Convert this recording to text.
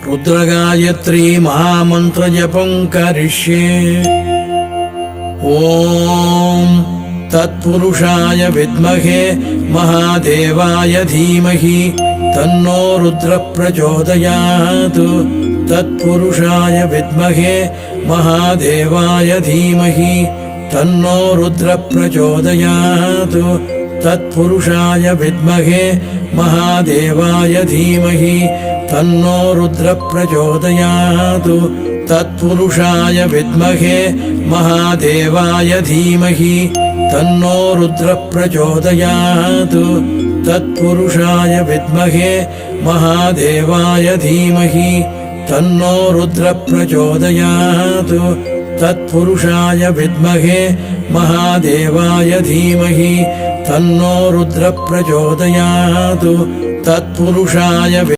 रुद्रगायत्री महामन्त्रजपं करिष्ये। ॐ तत्पुरुषाय विद्महे महादेवाय धीमहि तन्नो रुद्र प्रचोदयात्। तत्पुरुषाय विद्महे महादेवाय धीमहि तन्नो रुद्र प्रचोदयात्। तत्पुरुषाय विद्महे महादेवाय धीमहि तन्नो रुद्र प्रचोदयात्। तत्पुरुषाय विद्महे महादेवाय धीमहि तन्नो रुद्र प्रचोदयात्। तत्पुरुषाय विद्महे महादेवाय धीमहि तन्नो रुद्र प्रचोदयात्। तत्पुरुषाय विद्महे महादेवाय धीमहि तन्नो रुद्र प्रचोदयात्। तत्पुरुषाय